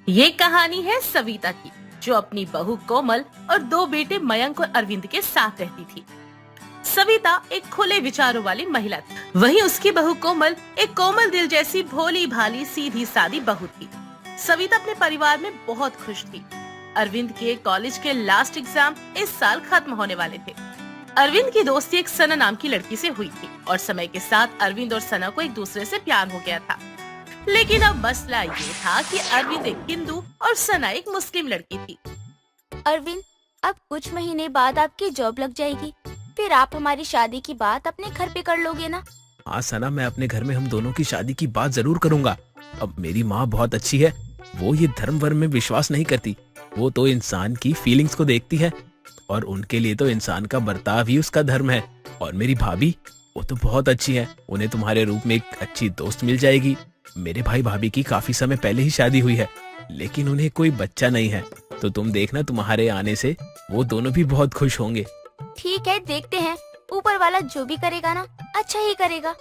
ये कहानी है सविता की, जो अपनी बहू कोमल और दो बेटे मयंक और अरविंद के साथ रहती थी। सविता एक खुले विचारों वाली महिला थी, वहीं उसकी बहू कोमल एक कोमल दिल जैसी भोली भाली सीधी सादी बहू थी। सविता अपने परिवार में बहुत खुश थी। अरविंद के कॉलेज के लास्ट एग्जाम इस साल खत्म होने वाले थे। अरविंद की दोस्ती एक सना नाम की लड़की से हुई थी और समय के साथ अरविंद और सना को एक दूसरे से प्यार हो गया था। लेकिन अब मसला ये था कि अरविंद एक हिंदू और सना एक मुस्लिम लड़की थी। अरविंद, अब कुछ महीने बाद आपकी जॉब लग जाएगी, फिर आप हमारी शादी की बात अपने घर पे कर लोगे ना? हाँ सना, मैं अपने घर में हम दोनों की शादी की बात जरूर करूंगा। अब मेरी माँ बहुत अच्छी है, वो ये धर्म वर्म में विश्वास नहीं करती। वो तो इंसान की फीलिंग्स को देखती है और उनके लिए तो इंसान का बर्ताव ही उसका धर्म है। और मेरी भाभी, वो तो बहुत अच्छी है, उन्हें तुम्हारे रूप में एक अच्छी दोस्त मिल जाएगी। मेरे भाई भाभी की काफी समय पहले ही शादी हुई है, लेकिन उन्हें कोई बच्चा नहीं है, तो तुम देखना तुम्हारे आने से वो दोनों भी बहुत खुश होंगे। ठीक है, देखते हैं। ऊपर वाला जो भी करेगा ना, अच्छा ही करेगा।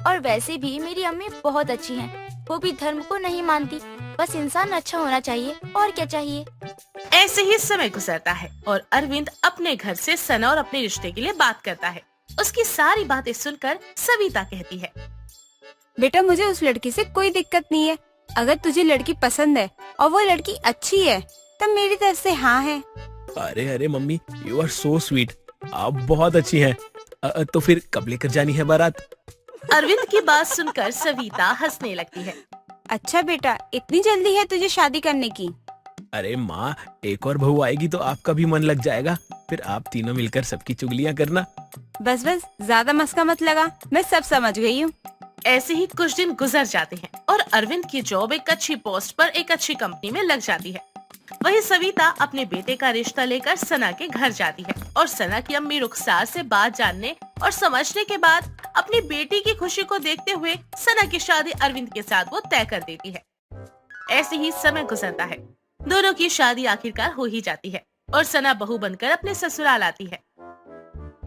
और वैसे भी मेरी अम्मी बहुत अच्छी हैं, वो भी धर्म को नहीं मानती, बस इंसान अच्छा होना चाहिए, और क्या चाहिए। ऐसे ही समय गुजरता है और अरविंद अपने घर से सना और अपने रिश्ते के लिए बात करता है। उसकी सारी बातें सुनकर सविता कहती है, बेटा, मुझे उस लड़की से कोई दिक्कत नहीं है। अगर तुझे लड़की पसंद है और वो लड़की अच्छी है, तब मेरी तरफ से हाँ है। अरे अरे mummy, you are so sweet, आप बहुत अच्छी हैं। तो फिर कब लेकर जानी है बारात? अरविंद की बात सुनकर सविता हंसने लगती है। अच्छा बेटा, इतनी जल्दी है तुझे शादी करने की? अरे माँ, एक और बहू आएगी तो आपका भी मन लग जाएगा, फिर आप तीनों मिलकर सबकी चुगलियाँ करना। बस बस, ज्यादा मस्का मत लगा, मैं सब समझ गई हूँ। ऐसे ही कुछ दिन गुजर जाते हैं और अरविंद की जॉब एक अच्छी पोस्ट पर एक अच्छी कंपनी में लग जाती है। वहीं सविता अपने बेटे का रिश्ता लेकर सना के घर जाती है और सना की अम्मी रुखसार से बात जानने और समझने के बाद अपनी बेटी की खुशी को देखते हुए सना की शादी अरविंद के साथ वो तय कर देती है। ऐसे ही समय गुजरता है, दोनों की शादी आखिरकार हो ही जाती है और सना बहू बनकर अपने ससुराल आती है।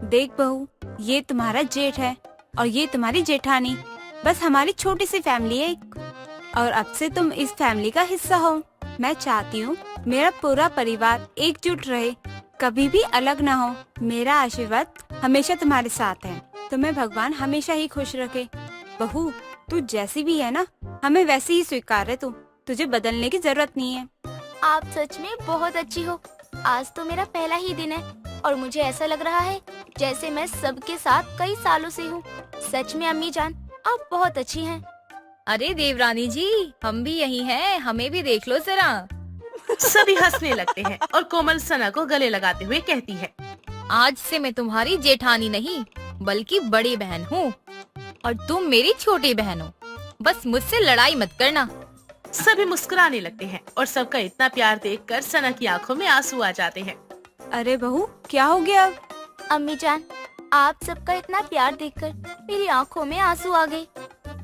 देख बहू, ये तुम्हारा जेठ है और ये तुम्हारी जेठानी। बस हमारी छोटी सी फैमिली है और अब से तुम इस फैमिली का हिस्सा हो। मैं चाहती हूँ मेरा पूरा परिवार एकजुट रहे, कभी भी अलग ना हो। मेरा आशीर्वाद हमेशा तुम्हारे साथ है। तुम्हें भगवान हमेशा ही खुश रखे। बहू, तू जैसी भी है ना, हमें वैसे ही स्वीकार है। तुझे बदलने की जरूरत नहीं है। आप सच में बहुत अच्छी हो। आज तो मेरा पहला ही दिन है और मुझे ऐसा लग रहा है जैसे मैं सबके साथ कई सालों से हूँ। सच में अम्मी जान, आप बहुत अच्छी हैं। अरे देवरानी जी, हम भी यही हैं, हमें भी देख लो जरा। सभी हंसने लगते हैं और कोमल सना को गले लगाते हुए कहती है, आज से मैं तुम्हारी जेठानी नहीं बल्कि बड़ी बहन हूँ और तुम मेरी छोटी बहन हो। बस मुझसे लड़ाई मत करना। सभी मुस्कुराने लगते हैं और सबका इतना प्यार देखकर सना की आंखों में आंसू आ जाते हैं। अरे बहू, क्या हो गया अब? अम्मी जान, आप सबका इतना प्यार देखकर मेरी आंखों में आंसू आ गए।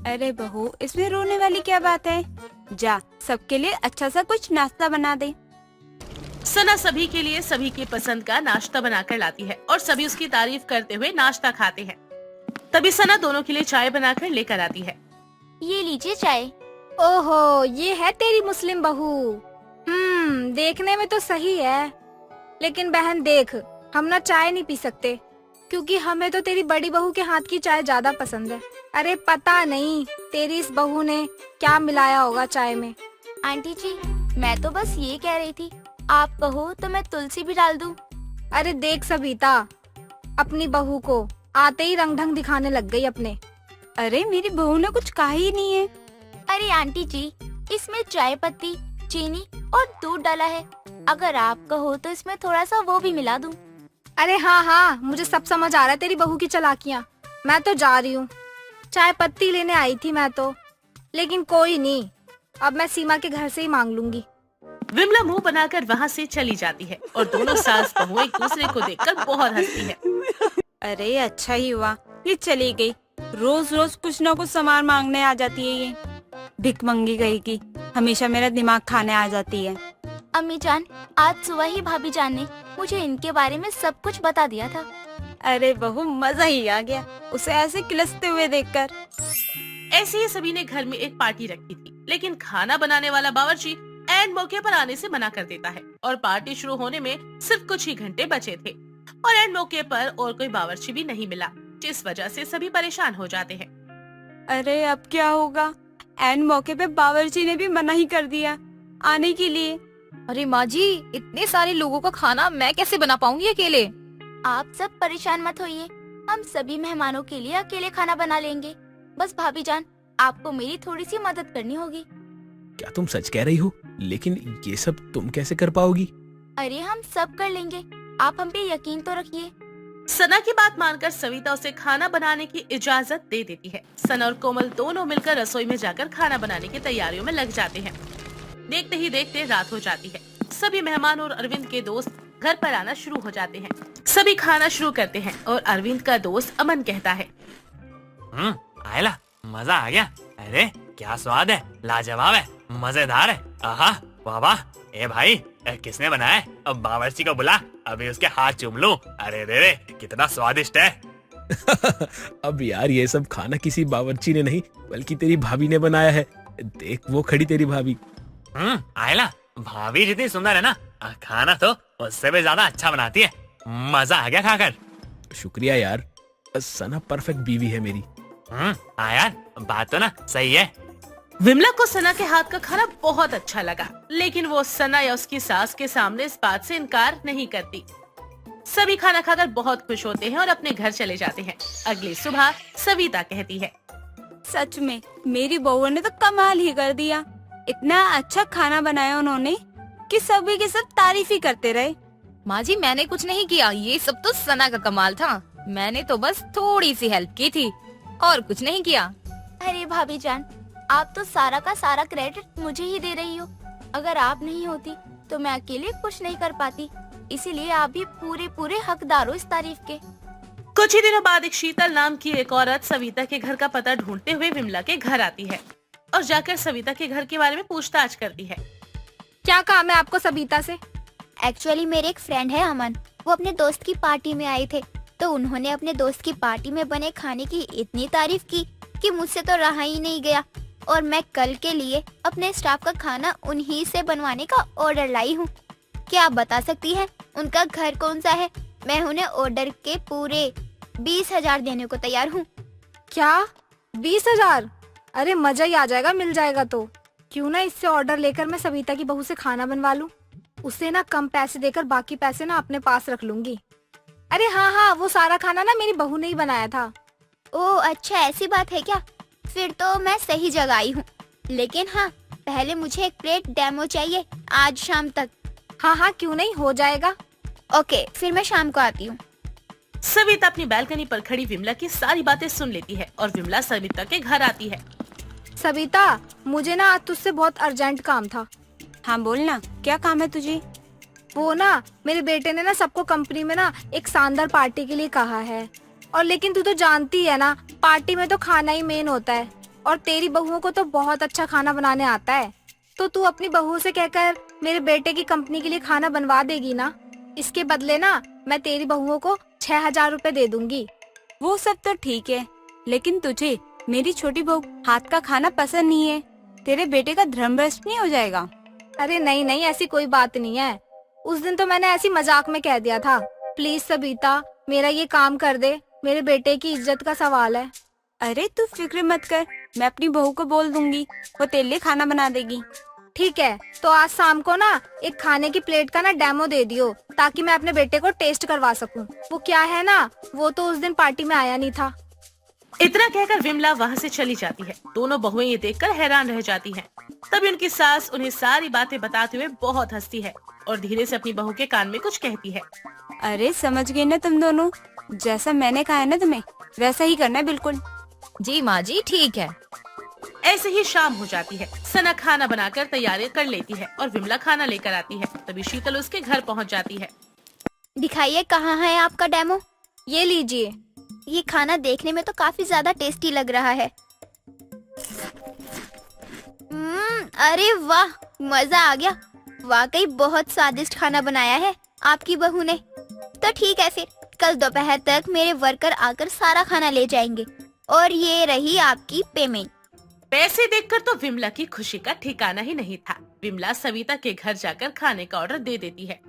अरे बहू, इसमें रोने वाली क्या बात है? जा, सबके लिए अच्छा सा कुछ नाश्ता बना दे। सना सभी के लिए सभी की पसंद का नाश्ता बनाकर लाती है और सभी उसकी तारीफ करते हुए नाश्ता खाते हैं। तभी सना दोनों के लिए चाय बनाकर लेकर आती है। ये लीजिए चाय। ओहो, ये है तेरी मुस्लिम बहू। देखने में तो सही है, लेकिन बहन देख, हम ना चाय नहीं पी सकते क्योंकि हमें तो तेरी बड़ी बहू के हाथ की चाय ज्यादा पसंद है। अरे पता नहीं तेरी इस बहू ने क्या मिलाया होगा चाय में। आंटी जी, मैं तो बस ये कह रही थी, आप कहो तो मैं तुलसी भी डाल दूं। अरे देख सविता, अपनी बहू को आते ही रंग ढंग दिखाने लग गई अपने। अरे मेरी बहू ने कुछ कहा ही नहीं है। अरे आंटी जी, इसमें चाय पत्ती, चीनी और दूध डाला है। अगर आप कहो तो इसमें थोड़ा सा वो भी मिला दूं। अरे हाँ हाँ, मुझे सब समझ आ रहा है तेरी बहू की चालाकियाँ। मैं तो जा रही हूँ, चाय पत्ती लेने आई थी मैं तो, लेकिन कोई नहीं, अब मैं सीमा के घर से ही मांग लूंगी। विमला मुंह बनाकर वहाँ से चली जाती है और दोनों सास बहू एक दूसरे को देखकर बहुत हंसती है। अरे अच्छा ही हुआ ये चली गई। रोज रोज कुछ ना कुछ सामान मांगने आ जाती है। ये भिख मंगी गई की हमेशा मेरा दिमाग खाने आ जाती है। अम्मी जान, आज सुबह ही भाभी जान ने मुझे इनके बारे में सब कुछ बता दिया था। अरे बहू, मजा ही आ गया उसे ऐसे किलसते हुए देखकर। ऐसे ही सभी ने घर में एक पार्टी रखी थी, लेकिन खाना बनाने वाला बावर्ची एंड मौके पर आने से मना कर देता है और पार्टी शुरू होने में सिर्फ कुछ ही घंटे बचे थे और एंड मौके पर और कोई बावर्ची भी नहीं मिला, जिस वजह से सभी परेशान हो जाते हैं। अरे अब क्या होगा? एंड मौके पे बावर्ची ने भी मना ही कर दिया आने के लिए। अरे माँ जी, इतने सारे लोगों का खाना मैं कैसे बना पाऊंगी अकेले? आप सब परेशान मत होइए, हम सभी मेहमानों के लिए अकेले खाना बना लेंगे। बस भाभी जान, आपको मेरी थोड़ी सी मदद करनी होगी। क्या तुम सच कह रही हो? लेकिन ये सब तुम कैसे कर पाओगी? अरे हम सब कर लेंगे, आप हम पे यकीन तो रखिए। सना की बात मानकर सविता उसे खाना बनाने की इजाजत दे देती है। सना और कोमल दोनों मिलकर रसोई में जाकर खाना बनाने की तैयारियों में लग जाते हैं। देखते ही देखते रात हो जाती है। सभी मेहमान और अरविंद के दोस्त घर पर आना शुरू हो जाते हैं। सभी खाना शुरू करते हैं और अरविंद का दोस्त अमन कहता है, आयला, मजा आ गया। अरे क्या स्वाद है, लाजवाब है, मजेदार है। आहा, वाह वाह। ए भाई, किसने बनाया है? अब बावर्ची को बुला, अभी उसके हाथ चूम लूं। अरे रे रे, कितना स्वादिष्ट है। अब यार ये सब खाना किसी बावर्ची ने नहीं बल्कि तेरी भाभी ने बनाया है। देख वो खड़ी तेरी भाभी। आयला, भाभी जितनी सुंदर है ना, खाना तो उससे भी ज्यादा अच्छा बनाती है। मजा आ गया खाकर। शुक्रिया यार, सना परफेक्ट बीवी है मेरी। हाँ यार, बात तो ना सही है। विमला को सना के हाथ का खाना बहुत अच्छा लगा, लेकिन वो सना या उसकी सास के सामने इस बात से इनकार नहीं करती। सभी खाना खाकर बहुत खुश होते हैं और अपने घर चले जाते हैं। अगली सुबह सविता कहती है, सच में मेरी बहू ने तो कमाल ही कर दिया। इतना अच्छा खाना बनाया उन्होंने कि सभी के सब तारीफ ही करते रहे। माँ जी, मैंने कुछ नहीं किया, ये सब तो सना का कमाल था। मैंने तो बस थोड़ी सी हेल्प की थी और कुछ नहीं किया। अरे भाभी जान, आप तो सारा का सारा क्रेडिट मुझे ही दे रही हो। अगर आप नहीं होती तो मैं अकेले कुछ नहीं कर पाती, इसीलिए आप भी पूरे हकदार हो इस तारीफ के। कुछ ही दिनों बाद एक शीतल नाम की एक औरत सविता के घर का पता ढूंढते हुए विमला के घर आती है और जाकर सविता के घर के बारे में पूछताछ करती है। क्या काम है आपको सविता से? एक्चुअली मेरे एक फ्रेंड है अमन, वो अपने दोस्त की पार्टी में आए थे, तो उन्होंने अपने दोस्त की पार्टी में बने खाने की इतनी तारीफ की कि मुझसे तो रहा ही नहीं गया और मैं कल के लिए अपने स्टाफ का खाना उन्हीं से बनवाने का ऑर्डर लाई हूँ। क्या आप बता सकती हैं उनका घर कौन सा है? मैं उन्हें ऑर्डर के पूरे 20,000 देने को तैयार हूँ। क्या 20,000? अरे मजा ही आ जाएगा, मिल जाएगा तो। क्यों ना इससे ऑर्डर लेकर मैं सविता की बहू से खाना बनवा लूं। उसे ना कम पैसे देकर बाकी पैसे ना अपने पास रख लूंगी। अरे हाँ, वो सारा खाना ना मेरी बहू ने ही बनाया था। ओह अच्छा, ऐसी बात है क्या? फिर तो मैं सही जगह आई हूँ, लेकिन हाँ पहले मुझे एक प्लेट डेमो चाहिए आज शाम तक। हाँ, क्यों नहीं, हो जाएगा। ओके, फिर मैं शाम को आती हूँ। सविता अपनी बालकनी पर खड़ी विमला की सारी बातें सुन लेती है और विमला सविता के घर आती है। सविता, मुझे ना आज तुझसे बहुत अर्जेंट काम था। हाँ बोलना, क्या काम है तुझे? वो ना मेरे बेटे ने ना सबको कंपनी में ना एक शानदार पार्टी के लिए कहा है, और लेकिन तू तो जानती है ना, पार्टी में तो खाना ही मेन होता है और तेरी बहुओं को तो बहुत अच्छा खाना बनाने आता है। तो तू अपनी बहू से कहकर मेरे बेटे की कंपनी के लिए खाना बनवा देगी ना? इसके बदले ना मैं तेरी बहुओं को 6,000 रुपए दे दूंगी। वो सब तो ठीक है, लेकिन तुझे मेरी छोटी बहू हाथ का खाना पसंद नहीं है। तेरे बेटे का धर्म भ्रष्ट नहीं हो जाएगा? अरे नहीं, ऐसी कोई बात नहीं है। उस दिन तो मैंने ऐसी मजाक में कह दिया था। प्लीज सविता, मेरा ये काम कर दे, मेरे बेटे की इज्जत का सवाल है। अरे तू फिक्र मत कर, मैं अपनी बहू को बोल दूंगी, वो तेरे लिए खाना बना देगी। ठीक है, तो आज शाम को ना एक खाने की प्लेट का ना डेमो दे दियो, ताकि मैं अपने बेटे को टेस्ट करवा सकूं। वो क्या है ना, वो तो उस दिन पार्टी में आया नहीं था। इतना कहकर विमला वहाँ से चली जाती है। दोनों बहुएं ये देखकर हैरान रह जाती हैं। तभी उनकी सास उन्हें सारी बातें बताते हुए बहुत हंसती है और धीरे से अपनी बहू के कान में कुछ कहती है। अरे समझ गए ना तुम दोनों, जैसा मैंने कहा है ना तुम्हें वैसा ही करना है बिल्कुल। जी माँ जी, ठीक है। ऐसे ही शाम हो जाती है। सना खाना बनाकर तैयारी कर लेती है और विमला खाना लेकर आती है। तभी शीतल उसके घर पहुंच जाती है। दिखाइए कहाँ है आपका डेमो। ये लीजिए। ये खाना देखने में तो काफी ज्यादा टेस्टी लग रहा है। अरे वाह, मजा आ गया। वाकई बहुत स्वादिष्ट खाना बनाया है आपकी बहू ने। तो ठीक है, फिर कल दोपहर तक मेरे वर्कर आकर सारा खाना ले जाएंगे और ये रही आपकी पेमेंट। पैसे देखकर तो विमला की खुशी का ठिकाना ही नहीं था। विमला सविता के घर जाकर खाने का ऑर्डर दे देती है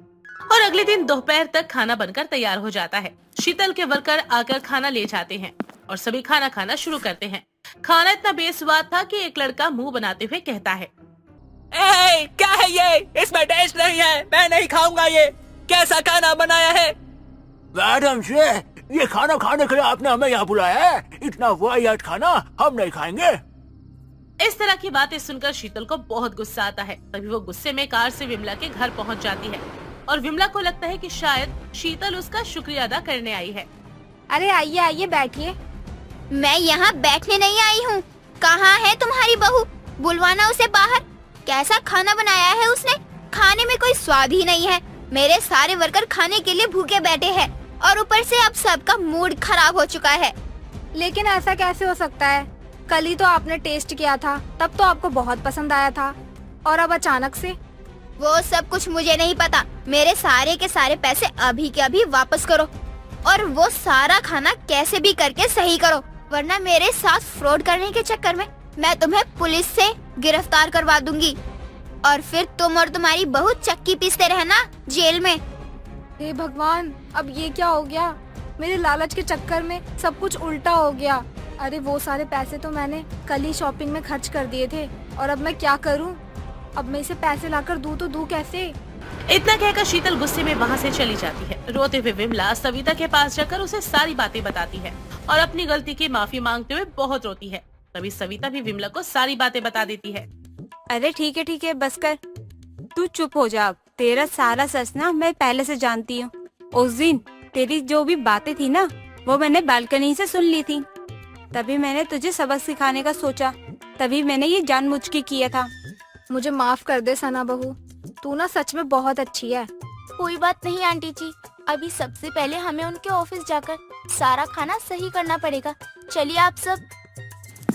और अगले दिन दोपहर तक खाना बनकर तैयार हो जाता है। शीतल के वर्कर आकर खाना ले जाते हैं और सभी खाना खाना शुरू करते हैं। खाना इतना बेस्वाद था कि एक लड़का मुंह बनाते हुए कहता है, ए, क्या है ये? इसमें टेस्ट नहीं है, मैं नहीं खाऊंगा ये। कैसा खाना बनाया है? मैडम जी, ये खाना खाने के लिए आपने हमें यहाँ बुलाया है? इतना वाहियात खाना हम नहीं खाएंगे। इस तरह की बातें सुनकर शीतल को बहुत गुस्सा आता है। तभी वो गुस्से में कार से विमला के घर पहुंच जाती है और विमला को लगता है कि शायद शीतल उसका शुक्रिया अदा करने आई है। अरे आइए आइए बैठिए। मैं यहाँ बैठने नहीं आई हूँ। कहाँ है तुम्हारी बहू? बुलवाना उसे बाहर। कैसा खाना बनाया है उसने? खाने में कोई स्वाद ही नहीं है। मेरे सारे वर्कर खाने के लिए भूखे बैठे हैं और ऊपर से अब सबका मूड खराब हो चुका है। लेकिन ऐसा कैसे हो सकता है? कल ही तो आपने टेस्ट किया था, तब तो आपको बहुत पसंद आया था, और अब अचानक से? वो सब कुछ मुझे नहीं पता। मेरे सारे के सारे पैसे अभी के अभी वापस करो और वो सारा खाना कैसे भी करके सही करो, वरना मेरे साथ फ्रॉड करने के चक्कर में मैं तुम्हें पुलिस से गिरफ्तार करवा दूंगी और फिर तुम और तुम्हारी बहू चक्की पीसते रहना जेल में। हे भगवान, अब ये क्या हो गया? मेरे लालच के चक्कर में सब कुछ उल्टा हो गया। अरे वो सारे पैसे तो मैंने कल ही शॉपिंग में खर्च कर दिए थे, और अब मैं क्या करूं? अब मैं इसे पैसे लाकर दूं तो दूं कैसे? इतना कहकर शीतल गुस्से में वहाँ से चली जाती है। रोते हुए विमला सविता के पास जाकर उसे सारी बातें बताती है और अपनी गलती की माफी मांगते हुए बहुत रोती है। तभी सविता भी विमला को सारी बातें बता देती है। अरे ठीक है, बस कर। तू चुप हो जा। तेरा सारा सच ना मैं पहले से जानती हूँ। उस दिन तेरी जो भी बातें थी ना, वो मैंने बालकनी से सुन ली थी। तभी मैंने तुझे सबक सिखाने का सोचा। तभी मैंने ये जानबूझ के किया था। मुझे माफ कर दे सना बहू, तू ना सच में बहुत अच्छी है। कोई बात नहीं आंटी जी, अभी सबसे पहले हमें उनके ऑफिस जाकर सारा खाना सही करना पड़ेगा। चलिए आप सब।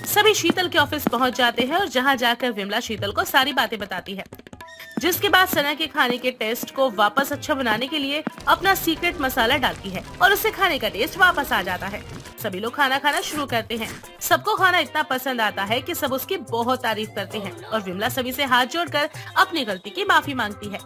सभी शीतल के ऑफिस पहुंच जाते हैं और जहां जाकर विमला शीतल को सारी बातें बताती है, जिसके बाद सना के खाने के टेस्ट को वापस अच्छा बनाने के लिए अपना सीक्रेट मसाला डालती है और उससे खाने का टेस्ट वापस आ जाता है। सभी लोग खाना खाना शुरू करते हैं। सबको खाना इतना पसंद आता है कि सब उसकी बहुत तारीफ करते हैं और विमला सभी से हाथ जोड़कर अपनी गलती की माफी मांगती है।